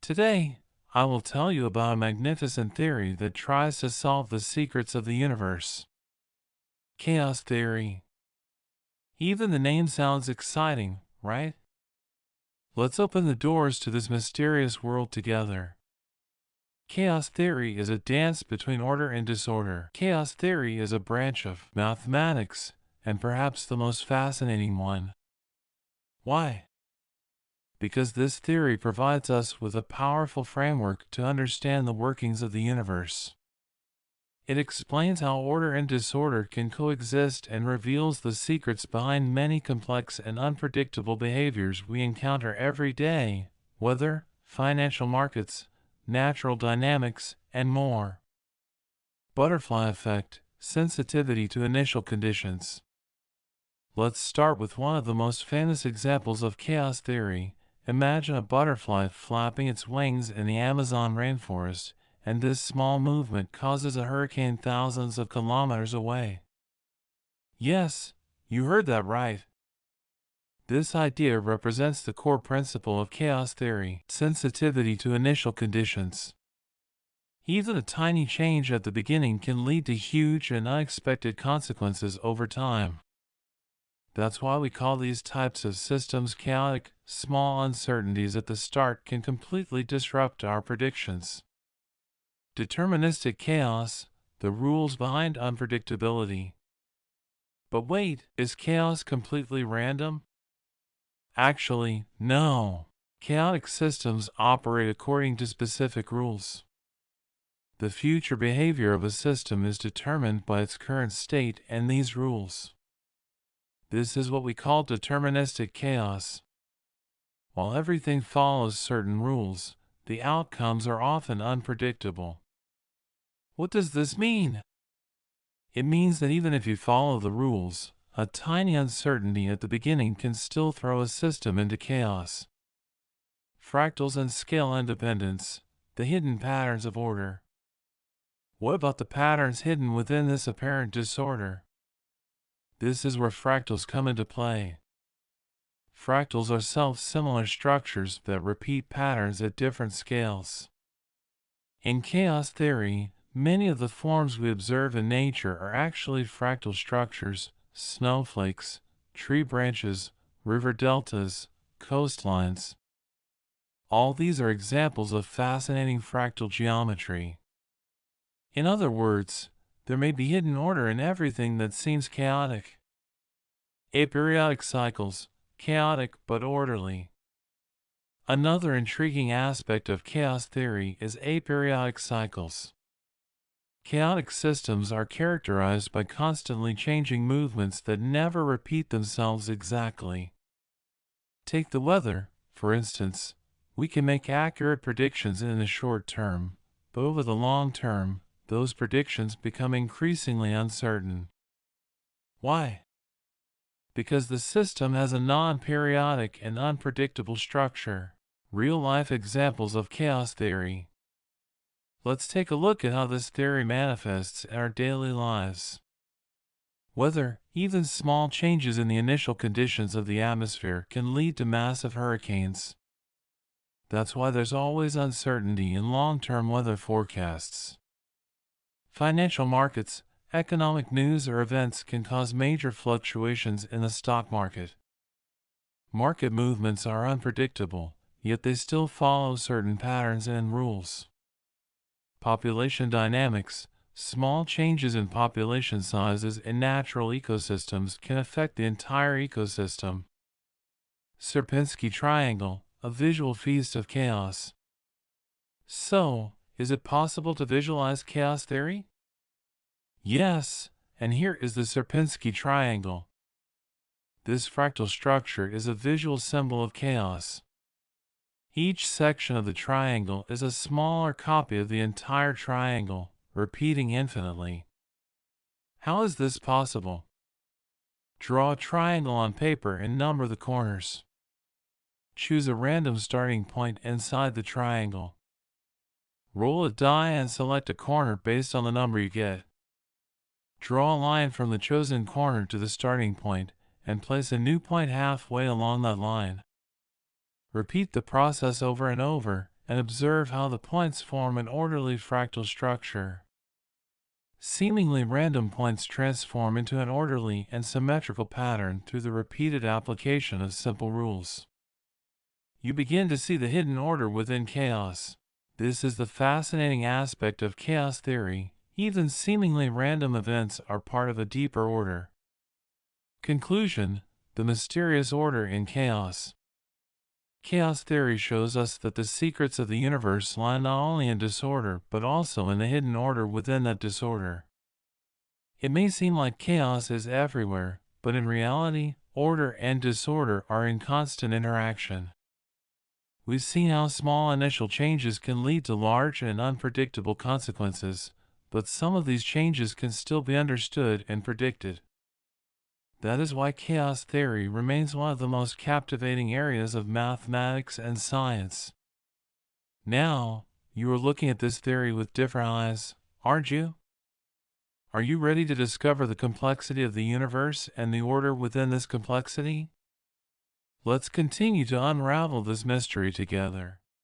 Today, I will tell you about a magnificent theory that tries to solve the secrets of the universe. Chaos theory. Even the name sounds exciting, right? Let's open the doors to this mysterious world together. Chaos theory is a dance between order and disorder. Chaos theory is a branch of mathematics, and perhaps the most fascinating one. Why? Because this theory provides us with a powerful framework to understand the workings of the universe. It explains how order and disorder can coexist and reveals the secrets behind many complex and unpredictable behaviors we encounter every day: weather, financial markets, natural dynamics, and more. Butterfly effect, sensitivity to initial conditions. Let's start with one of the most famous examples of chaos theory. Imagine a butterfly flapping its wings in the Amazon rainforest, and this small movement causes a hurricane thousands of kilometers away. Yes, you heard that right. This idea represents the core principle of chaos theory: sensitivity to initial conditions. Even a tiny change at the beginning can lead to huge and unexpected consequences over time. That's why we call these types of systems chaotic. Small uncertainties at the start can completely disrupt our predictions. Deterministic chaos, the rules behind unpredictability. But wait, is chaos completely random? Actually, no. Chaotic systems operate according to specific rules. The future behavior of a system is determined by its current state and these rules. This is what we call deterministic chaos. While everything follows certain rules, the outcomes are often unpredictable. What does this mean? It means that even if you follow the rules, a tiny uncertainty at the beginning can still throw a system into chaos. Fractals and scale independence, the hidden patterns of order. What about the patterns hidden within this apparent disorder? This is where fractals come into play. Fractals are self-similar structures that repeat patterns at different scales. In chaos theory, many of the forms we observe in nature are actually fractal structures: snowflakes, tree branches, river deltas, coastlines. All these are examples of fascinating fractal geometry. In other words, there may be hidden order in everything that seems chaotic. Aperiodic cycles, chaotic but orderly. Another intriguing aspect of chaos theory is aperiodic cycles. Chaotic systems are characterized by constantly changing movements that never repeat themselves exactly. Take the weather, for instance. We can make accurate predictions in the short term, but over the long term, those predictions become increasingly uncertain. Why? Because the system has a non-periodic and unpredictable structure. Real-life examples of chaos theory. Let's take a look at how this theory manifests in our daily lives. Weather, even small changes in the initial conditions of the atmosphere can lead to massive hurricanes. That's why there's always uncertainty in long-term weather forecasts. Financial markets, economic news or events can cause major fluctuations in the stock market. Market movements are unpredictable, yet they still follow certain patterns and rules. Population dynamics, small changes in population sizes in natural ecosystems can affect the entire ecosystem. Sierpinski triangle, a visual feast of chaos. So, is it possible to visualize chaos theory? Yes, and here is the Sierpinski triangle. This fractal structure is a visual symbol of chaos. Each section of the triangle is a smaller copy of the entire triangle, repeating infinitely. How is this possible? Draw a triangle on paper and number the corners. Choose a random starting point inside the triangle. Roll a die and select a corner based on the number you get. Draw a line from the chosen corner to the starting point, and place a new point halfway along that line. Repeat the process over and over, and observe how the points form an orderly fractal structure. Seemingly random points transform into an orderly and symmetrical pattern through the repeated application of simple rules. You begin to see the hidden order within chaos. This is the fascinating aspect of chaos theory. Even seemingly random events are part of a deeper order. Conclusion: the mysterious order in chaos. Chaos theory shows us that the secrets of the universe lie not only in disorder but also in the hidden order within that disorder. It may seem like chaos is everywhere, but in reality, order and disorder are in constant interaction. We've seen how small initial changes can lead to large and unpredictable consequences, but some of these changes can still be understood and predicted. That is why chaos theory remains one of the most captivating areas of mathematics and science. Now, you are looking at this theory with different eyes, aren't you? Are you ready to discover the complexity of the universe and the order within this complexity? Let's continue to unravel this mystery together.